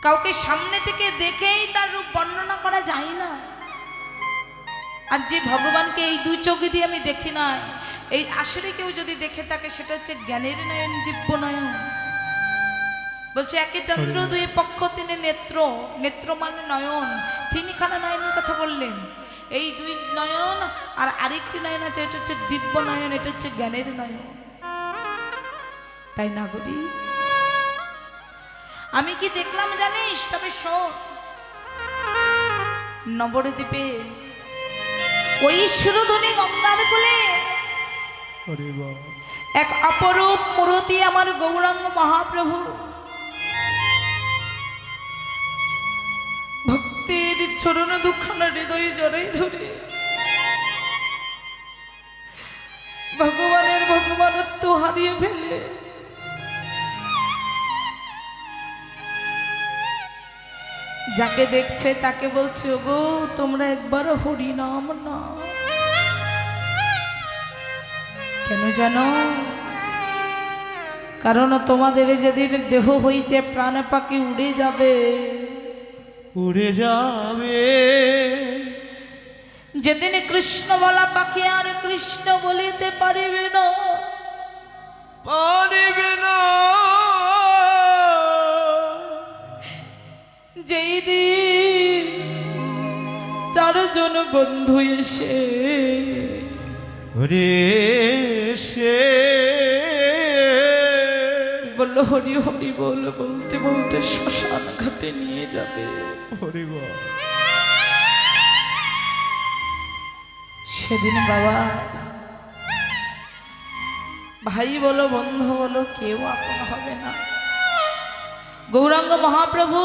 কাউকে সামনে থেকে দেখেই তার রূপ বর্ণনা করা যায় না। আর যে ভগবানকে এই দুই চোখে দিয়ে আমি দেখি না, এই আসরে কেউ যদি দেখে থাকে সেটা হচ্ছে জ্ঞানের নয়ন, দিব্য নয়ন। বলছে একে চন্দ্র দুই পক্ষ তিনি নেত্র, নেত্র মানে নয়ন, তিনখানা নয়নের কথা বললেন। এই দুই নয়ন আর আরেকটি নয়ন আছে, এটা হচ্ছে দিব্য নয়ন, এটা হচ্ছে জ্ঞানের নয়ন। তাই না গরি? আমি কি দেখলাম জানিস? তবে শোন, নবদ্বীপে ওই সুরধুনী গঙ্গার কোলে এক অপরূপ মূর্তি আমার গৌরাঙ্গ মহাপ্রভু ভক্তির চরণ দুঃখানা হৃদয়ে জড়াই ধরে ভগবানের ভগবানত্ব হারিয়ে ফেলে যাকে দেখছে তাকে বলছে, ওগো তোমরা একবার হরি নাম না। কেন জানো? কারণ তোমাদের যেদিন দেহ হইতে প্রাণ পাখি উড়ে যাবে, উড়ে যাবে, যেদিন কৃষ্ণ বলা পাখি আর কৃষ্ণ বলিতে পারিবে না, পারিবে না, যেই দিন চারজন বন্ধু এসে রে সে বলল হরি হরি বল, বলতে বলতে শ্মশান ঘাটে নিয়ে যাবে। হরি বল। সেদিন বাবা, ভাই বলো বন্ধু বলো, কেউ আপন হবে না। গৌরাঙ্গ মহাপ্রভু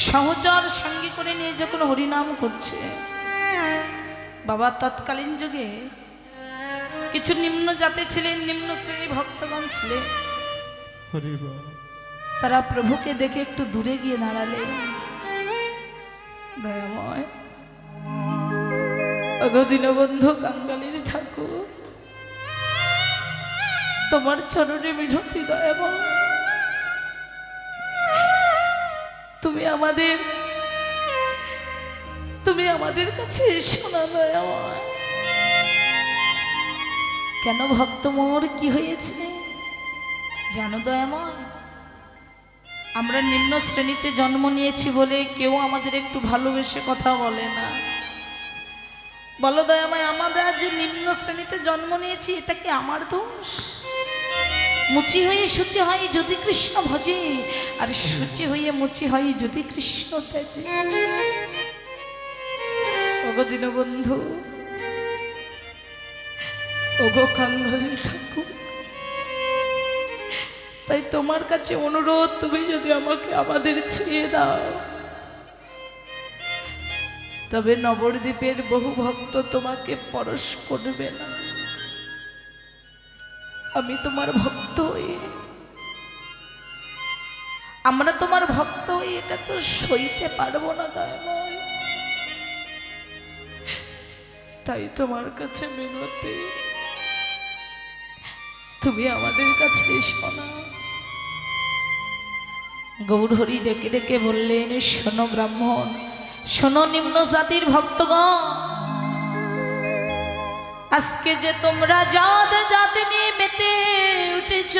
সহচর সঙ্গী করে নিয়ে যখন হরিনাম করছে, বাবা তৎকালীন যুগে কিছু নিম্ন জাতি ছিলেন, নিম্ন শ্রেণীর ভক্তগণ ছিলেন, হরি বল। তারা প্রভুকে দেখে একটু দূরে গিয়ে দাঁড়ালেন। দয়াময় ওগো দীনবন্ধু কাঙ্গালির ঠাকুর, তোমার চরণে মিনতি দয়াময়, তুমি আমাদের কাছে এসো না দয়াময়। কেন ভক্ত মোর কি হয়েছে জানো দয়াময়? আমরা নিম্ন শ্রেণীতে জন্ম নিয়েছি বলে কেউ আমাদের একটু ভালোবেসে কথা বলে না। বলো দয়াময়, আমরা যে নিম্ন শ্রেণীতে জন্ম নিয়েছি এটা কি আমার দোষ? মুচি হয়ে সূচি হয় যদি কৃষ্ণ ভজে, আর সূচি হয়ে মুচি হয় যদি কৃষ্ণ ত্যাজে। ওগো দীনবন্ধু, ওগো কাঙ্গালি ঠাকুর, তাই তোমার কাছে অনুরোধ, তুমি যদি আমাকে আমাদের ছেড়ে দাও, তবে নবদ্বীপের বহু ভক্ত তোমাকে পরশ করবে না। আমি তোমার ভক্ত হই, আমরা তোমার ভক্ত হই, এটা তো সইতে পারবো না দয়াময়। তাই তোমার কাছে মিনতি, তুমি আমাদের কাছে এসো না। গৌরহরি ডেকে ডেকে বললেন, শোনো ব্রাহ্মণ, শোনো নিম্ন জাতির ভক্তগণ, আজকে যে তোমরা জাত জাতি নিয়ে মেতে উঠেছ,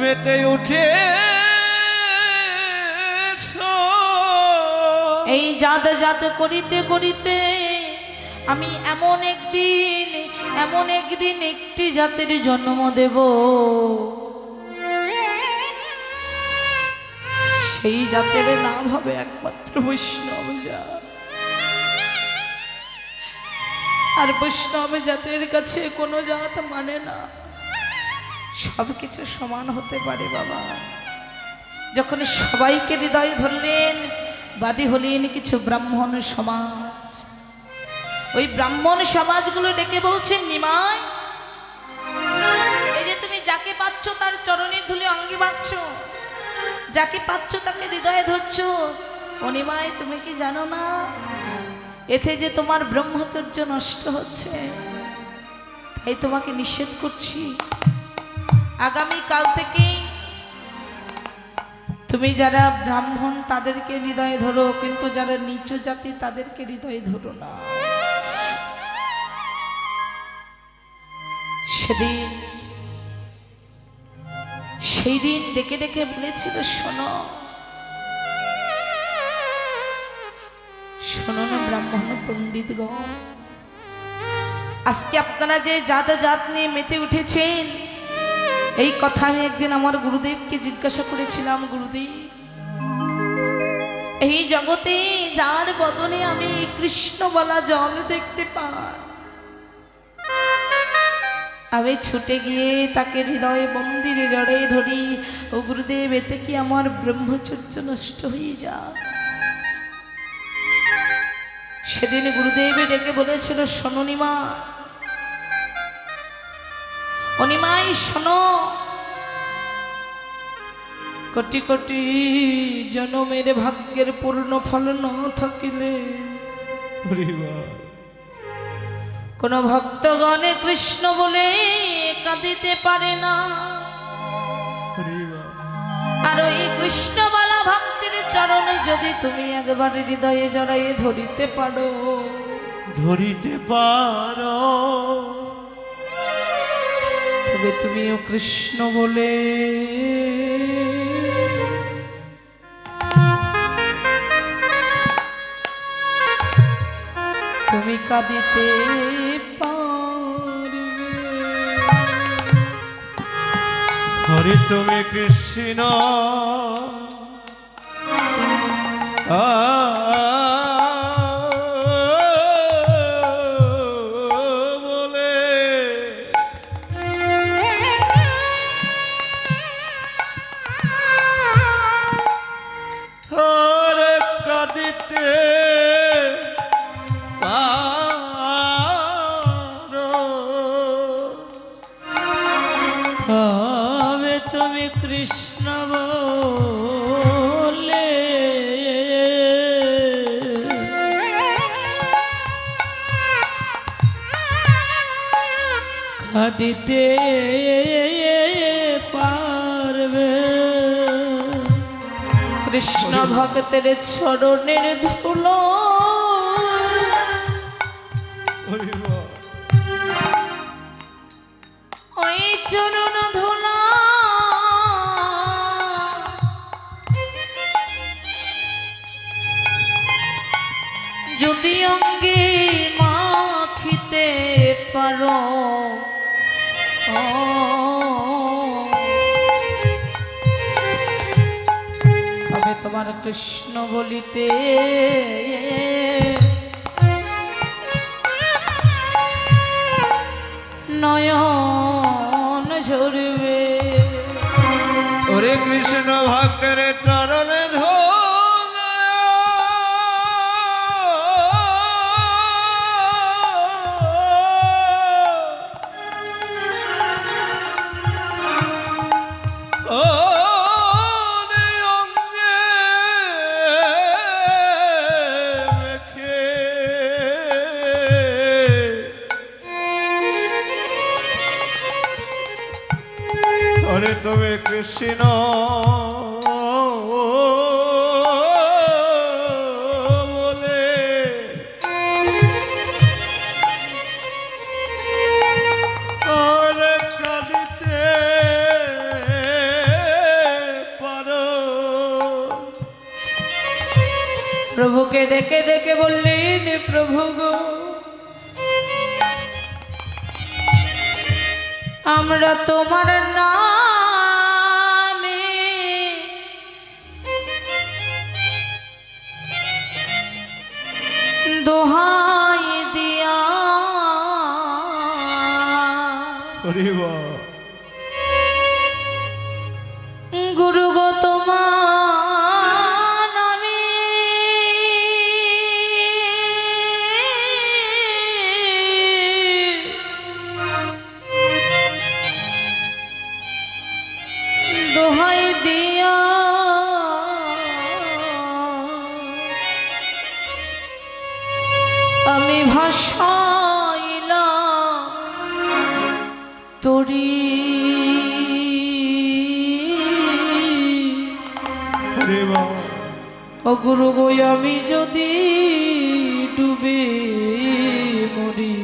মেতে উঠে এই জাত জাত করিতে করিতে আমি এমন একদিন একটি জাতের জন্ম দেব, সেই জাতের নাম হবে একমাত্র বৈষ্ণব জাত। আর বৈষ্ণব জাতের কাছে কোনো জাত মানে না, সবকিছু সমান হতে পারে বাবা। যখন সবাইকে হৃদয়ে ধরলেন, বাদী হলেন কিছু ব্রাহ্মণ সমাজ। ওই ব্রাহ্মণ সমাজগুলো ডেকে বলছেন, নিমাই, এই যে তুমি যাকে পাচ্ছ তার চরণে ধুলে অঙ্গে বাঁধছ, যাকে পাচ্ছ তাকে হৃদয়ে ধরছ, ও নিমাই তুমি কি জানো না এতে যে তোমার ব্রহ্মচর্য নষ্ট হচ্ছে? তাই তোমাকে নিষেধ করছি, আগামী কাল থেকেই তুমি যারা ব্রাহ্মণ তাদেরকে হৃদয়ে ধরো, কিন্তু যারা নিচু জাতি তাদেরকে হৃদয়ে ধরো না। সেদিন সেই দিন ডেকে ডেকে বলেছিল, শোনো শোনো না ব্রাহ্মণ পণ্ডিতগণ, আজকে আপনারা যে জাত জাত নিয়ে মেতে উঠেছেন, এই কথা আমি একদিন আমার গুরুদেবকে জিজ্ঞাসা করেছিলাম, গুরুদেব এই জগতে যার বদনে আমি কৃষ্ণ বলা জল দেখতে পাই, আমি ছুটে গিয়ে তাকে হৃদয়ে মন্দিরে জড়ে ধরি, ও গুরুদেব এতে কি আমার ব্রহ্মচর্য নষ্ট হয়ে যায়? সেদিন গুরুদেব ডেকে বলেছিল, শোনো নিমা, অনিমাই শোনো, কোটি কোটি জনমের ভাগ্যের পূর্ণ ফল না থাকিলে কোন ভক্তগণে কৃষ্ণ বলে কাঁদিতে পারে না। আর ওই কৃষ্ণ বলা ভক্তির চরণে যদি তুমি একবার হৃদয়ে জড়াইয়ে ধরিতে পারো, তবে তুমিও কৃষ্ণ বলে তুমি কাঁদিতে পারবে। হরে তুমি কৃষ্ণ বলে হরে কাঁদিতে তবে তুমি কৃষ্ণ বলে কাঁদিতে পারবে। কৃষ্ণ ভক্তের চরণের ধুলো ওই চরণ ধুলা যদি অঙ্গে মাখিতে পারো, তবে তোমার কৃষ্ণ বলিতে নয়ন ঝরবে। ওরে কৃষ্ণ ভক্তের চরণে ধুলো অঙ্গে মেখে হরে তুমি কৃষ্ণ বলে হরে কাঁদিতে পারো। প্রভুকে ডেকে ডেকে বললেন, প্রভু গো, আমরা তোমার নামে দোহাই দিয়া গুরু গো তোমার নামে দোহাই দিয়া আমি ভাসাইলাম তরি হরি বল। ও গুরু গো আমি যদি ডুবে মরি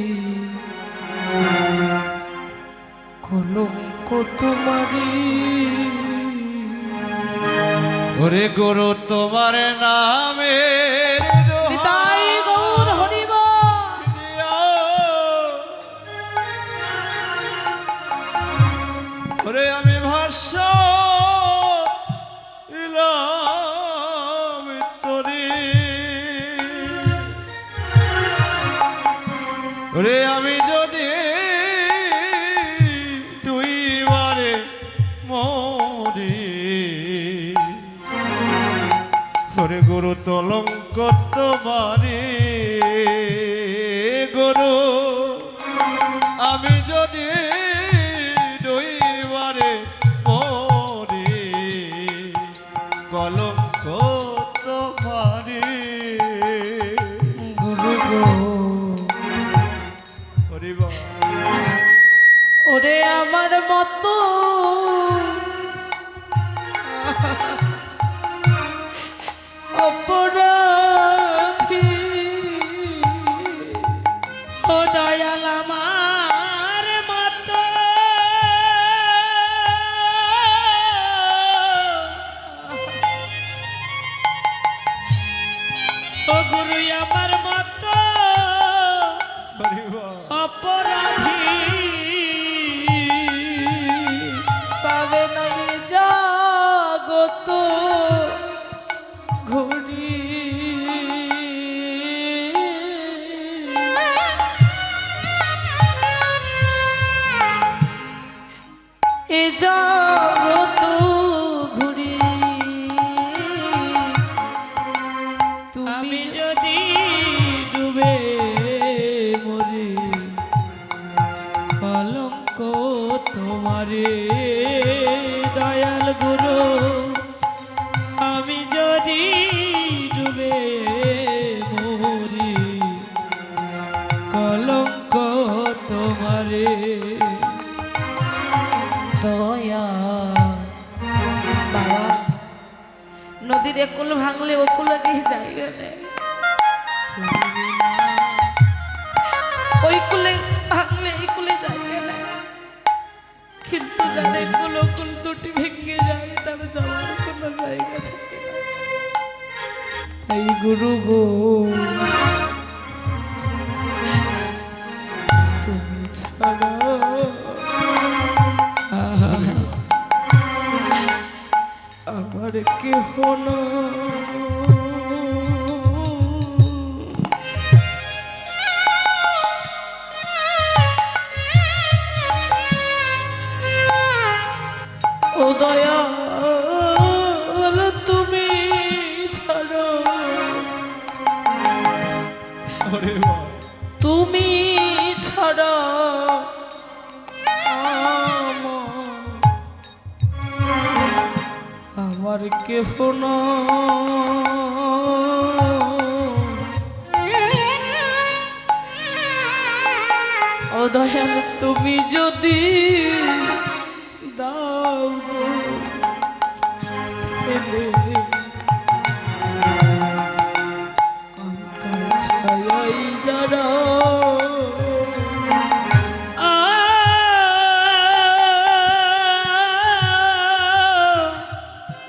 কলঙ্ক তোমারি ওরে গুরু তোমার নামের পিতাই গৌর হরি বল। ওরে আমি ভাষ্য ইলাম তরি ওরে আমি যদি দুইবারে মরি ওরে গুরু তলঙ্ক তোমারি গুরু আমি যদি দুইবারে মরি কলঙ্ক তোমারি গুরু গো হরি বল। ওরে আমার মতো অপরাধী ও দয়াল আমার মতো ও গুরু আমার মতো হরি বল। অপরাধী পাবে নাই জগত ঘুরি এ জগত ঘুরি তুমি যদি ডুবে মরি কলঙ্ক তোমারে দয়াল গুরু আমি যদি ডুবে মরি কলঙ্ক তোমারে দয়া বাবা নদীর একুল ভাঙলে ওকুল গিয়ে জায়গা নেই ওই কুলে ভাঙলে এই কুলে জায়গা নেই কিন্তু যারা একুল ওকুল দুটি ভেঙে যায় তারা যাওয়ার কোনো জায়গা থাকে না তাই গুরু গো তুমি ছাড়া আমার কেহ না ও দয়াল তুমি ছাড়ো হরি বল। তুমি ছাড়া আমার কেহ না ও দয়াল তুমি যদি দাও গো ফেলে আমার ছায়াই যারা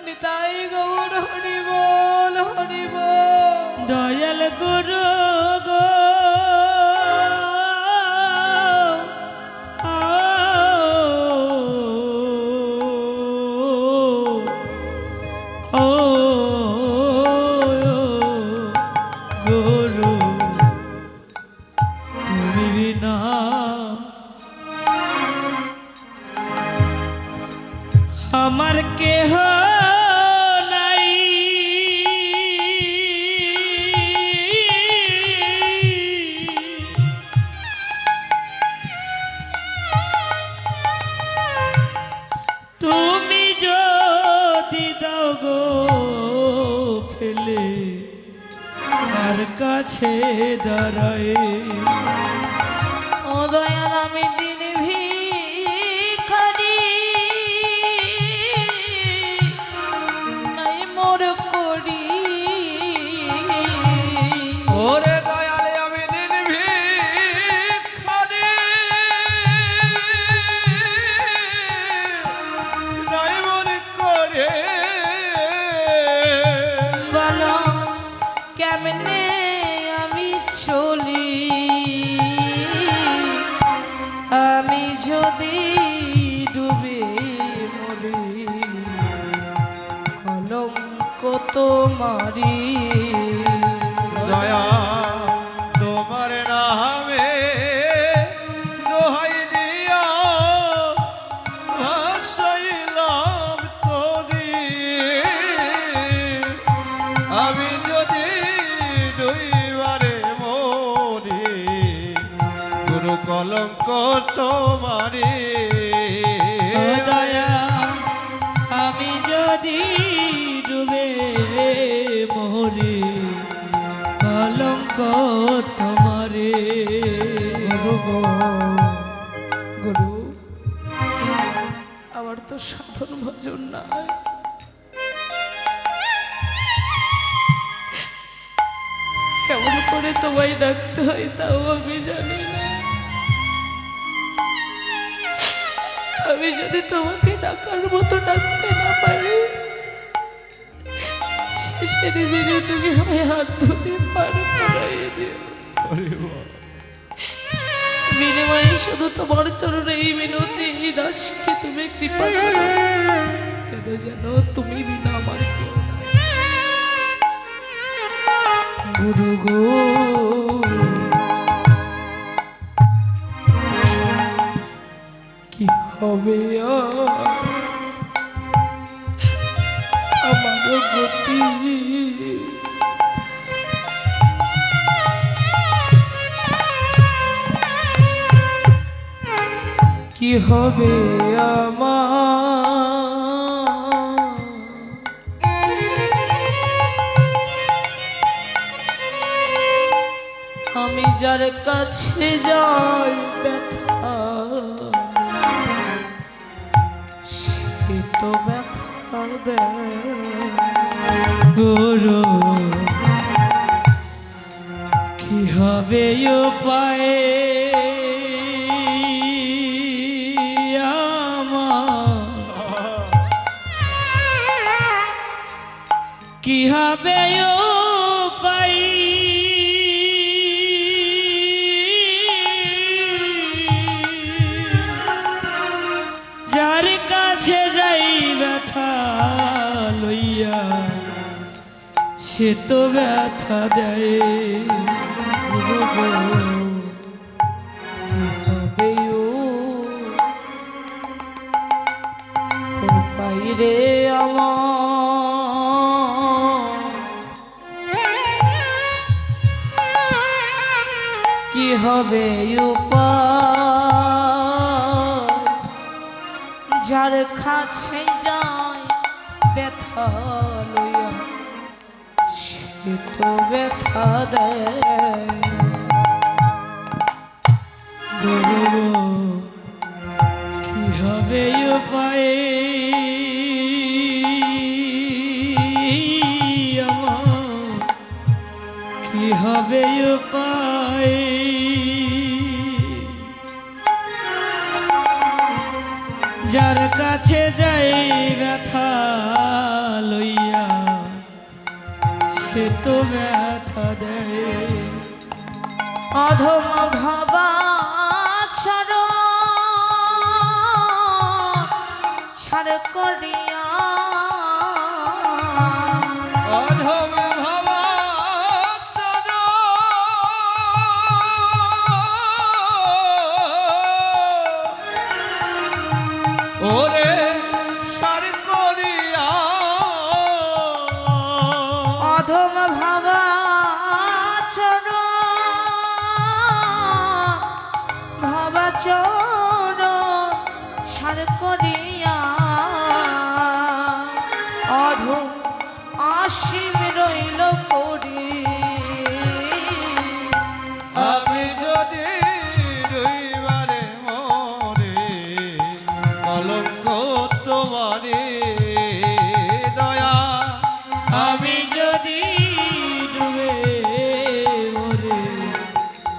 নিতাই গৌর হরি বল হরি বল দয়াল গুরু গো গুরু তুমি বিনা আমার কেহ নাই তুমি যদি দাও গো ফেলে আর কাছে দাঁড়ায় ও দয়াল আমি দিন ভিখারি নাই মো মোর করি। ওরে দয়ালে আমি দিন ভিখারি, নাই মনে করে বলো কেমনে আমি চলি, আমি যদি ডুবে মরি কলঙ্ক তোমারি। দয়া তোমার নামে দোহাই দিয়া ভাসাইলাম তোরে, আমি যদি ডুইবারে মরি গুরু কলঙ্ক তোমারে। ও দয়া আমি যদি ডুবে মরি কলঙ্ক তোমারে। গুরু গো, গুরু আমার তো সাধন ভজন নাই, কেমন করে তোমায় ডাকতে হয় তাও আমি জানি না। আমি যদি তোমাকে ডাকার মতো ডাকতে না পারি, শেষের দিনে তুমি আমায় হাত ধরে পার করাইয়ে দিও। বিনিময়ে শুধু তোমার চরণে এই মিনতি, এই দাসকে তুমি কৃপা করো, কেন যেন তুমি বিনা আমার কেউ নাই। গুরু গো, কি হবে আমার গতি, কি হবে আমার, আমি যার কাছে যাই ব্যথা, সে তো ব্যথা দেয়। গুরু কি হবে উপায়ে আমার, কি হবে উপায় যার কাছে যাই ব্যথা লইয়া সে তো ব্যথা দেয়। গুরু গো, কি হবে উপায় রে আমার, কি হবে উপায় যার কাছে যায় ব্যথা লইয়া সে তো ব্যথা দেয়। গুরু কি হবে উপায়ে আমার, কি হবে উপায় যার কাছে যাই ব্যথা লইয়া সে তো ব্যথা দেয়। অধম ভাবা ছাড়ো সার করিয়া, অধম ভাবা চাঁদো, ওরে সার করিয়া, অধম ভাবা ছাড়ো ভাবা চোর সার করিয়া, অধম অসীম রইল পড়ি, আমি যদি রইবারে মরে কলঙ্ক তোমারে। দয়া আমি যদি ডুবে ওরে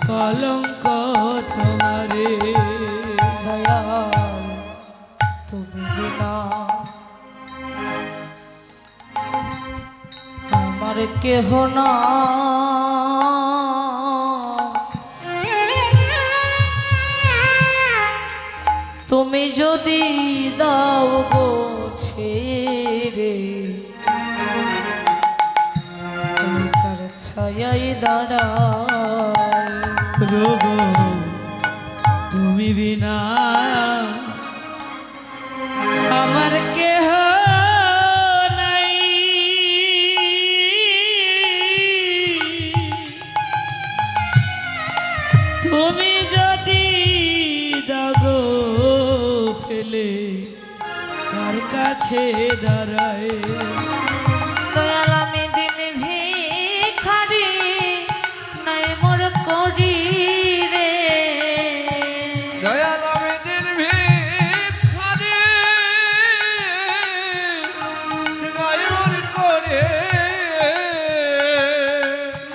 কলঙ্ক তোমারে দয়াল তুমি বিনা আমার কেহ না। তুমি যদি দাও গো ছেড়ে আমি তার ছায়ায় দাঁড়াই। রোগো তুমি বিনা আমার কেহ নাই। তুমি যদি দাগো ফেলে কার কাছে দাঁড়ায়। দয়াল আমি দিন ভিখারি নাই মোর করি রে। দয়াল আমি দিন ভিখারি নাই মোর করে।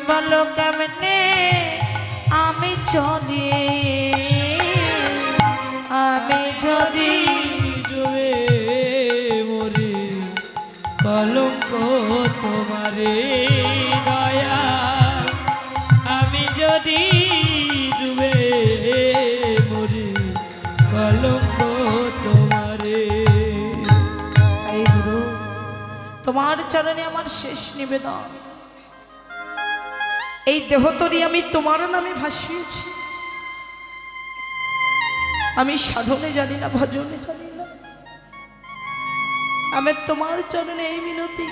বলো কেমনে আমি চলি আমি যদি ডুবে মরে কলঙ্ক তোমারে দয়া। আমি যদি ডুবে মরে কলঙ্ক তোমারে। এই গুরু তোমার চরণে আমার শেষ নিবেদন। এই দেহতরি আমি তোমার নামে ভাসিয়েছি। আমি সাধনে জানি না, ভজনে জানি না। আমি তোমার চরণে এই মিনতি,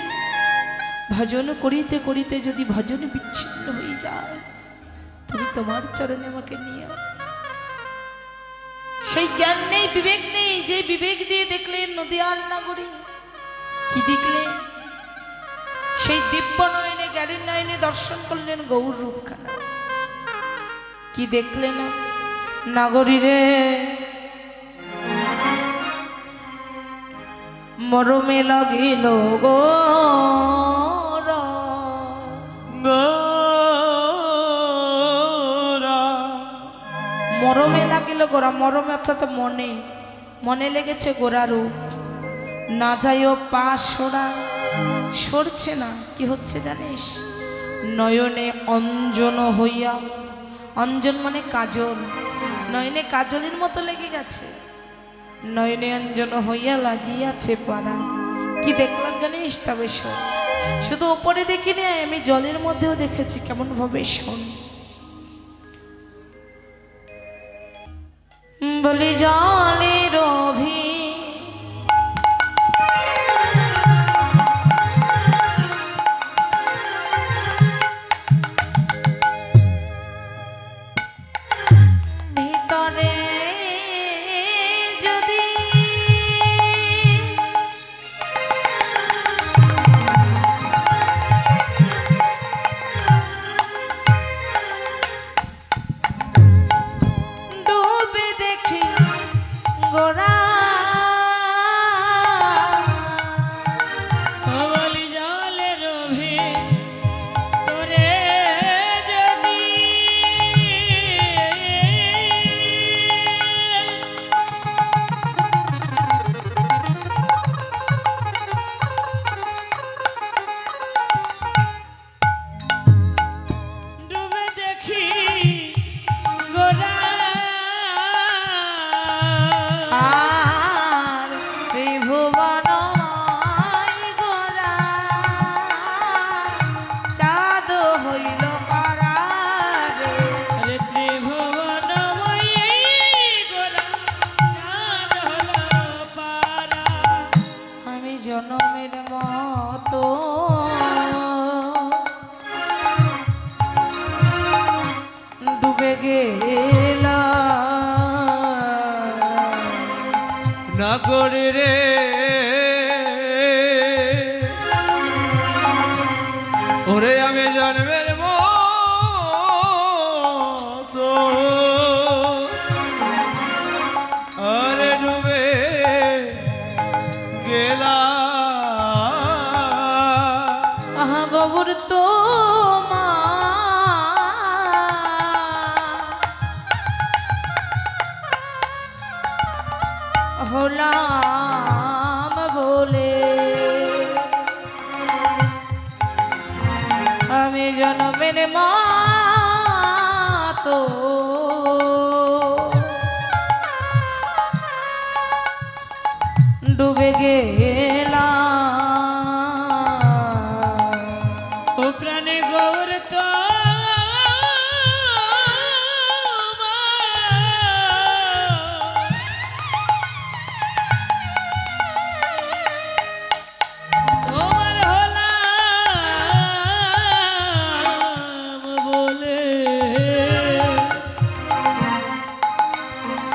ভজন করিতে করিতে যদি ভজন বিচ্ছিন্ন হয়ে যায়, তুমি তোমার চরণে আমাকে নিয়ে আও। সেই জ্ঞান নেই, বিবেক নেই, যে বিবেক দিয়ে দেখলেন নদীয়ার নাগরী, কি দেখলেন? সেই দিব্য নয়নে, জ্ঞানের নয়নে দর্শন করলেন গৌর রূপখানা। কি দেখলেন? নাগরী রে মরমে লাগিল গো মরমে লাগিল গোরা। মরমে অর্থাৎ মনে, মনে লেগেছে গোরা রূপ। না যাইও পা সরা, সরছে না। কি হচ্ছে জানিস? নয়নে অঞ্জন হইয়া, অঞ্জন মানে কাজল, নয়নে কাজলের মতো লেগে গেছে। নয়নে অঞ্জন হইয়া লাগিয়াছে পাড়া। কি দেখলাম জানিস? তবে শোন, শুধু ওপরে দেখিনি, আমি জলের মধ্যেও দেখেছি কেমন ভাবে। শোন, বলি জলের অভি ভিতরে যদি ডুবে দেখি গোরা কবলি জলের ভে তোরে যদি ডুবে দেখি গোরা আর ত্রিভুবনময় গোরা চাঁদ হইল পারা রে। আরে ত্রিভুবনময়ী গোরা চাঁদ হলো পারা। আমি জনমের মতো ডুবে গেলাম। নাগরে রে ওরে আমি জন্মের মতো আরে ডুবে গেলাম। আহা গবর তো হলাম বলে আমি জনমের মা তো ডুবে গেলাম ও প্রাণে গৌর তো তোমার হলাম বলে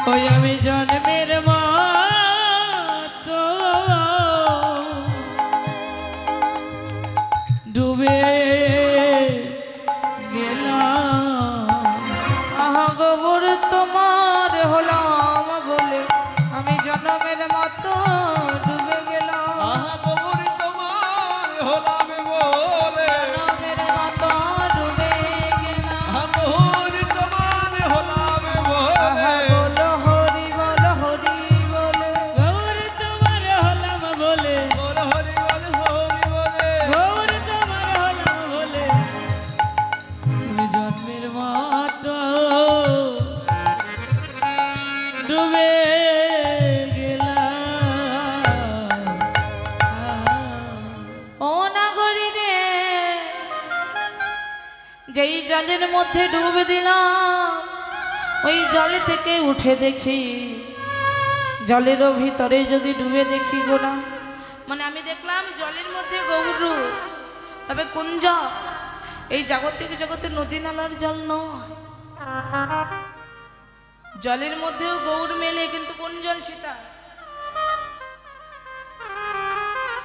ওই আমি জন্মের মতো ডুবে গেলাম আহা গোবর তোমার হলাম বলে আমি জনমের মতো ডুবে গেলাম আহা গবর তোমার হলাম বলে জনমের মতো ডুবে গেলাম আহা গবর তোমার হলাম আহা বলে বলো হরি বলো হরি বলে গৌর তোমার হলাম বলে বল হরি বল হরি বলে গৌর তোমার হলাম বলে আমি জন্মের মতো ডুবে গেলাম ও নাগরী রে যেই জলের মধ্যে ডুবে দিলাম ওই জলে থেকে উঠে দেখি জলেরও ভিতরে যদি ডুবে দেখি গোনা মানে আমি দেখলাম জলের মধ্যে গৌর তবে কোন জল এই জাগতিক জগতে নদী নালার জল নয় জলের মধ্যেও গৌর মেলে কিন্তু কোন জল সেটা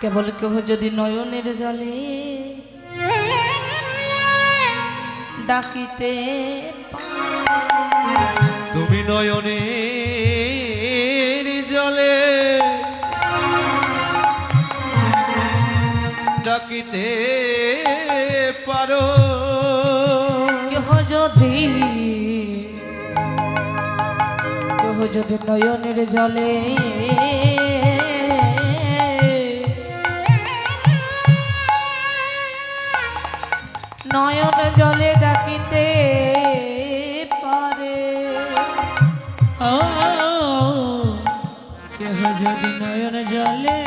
কেবল কেহ যদি নয়নের জলে ডাকিতে তুমি নয়নের জলে ডাকিতে পারো কেহ যদি নয়নের জলে নয়ন জলে ডাকিতে পারে ও কেহ যদি নয়ন জলে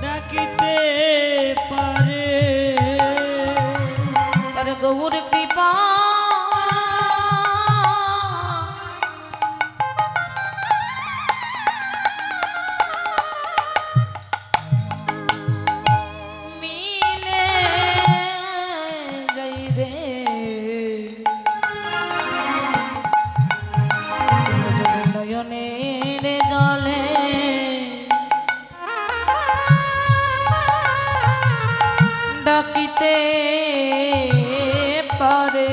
ডাকিতে পারে তার গৌর কৃপা মিলে যাই রে নয়নের জলে ডাকিতে পারে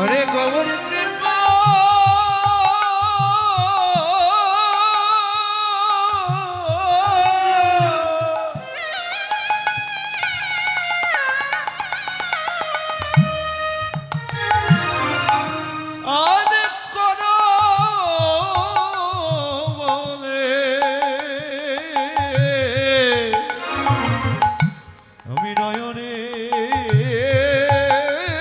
আরে গৌর কৃপা অনেক করো বলে আমি নয়নে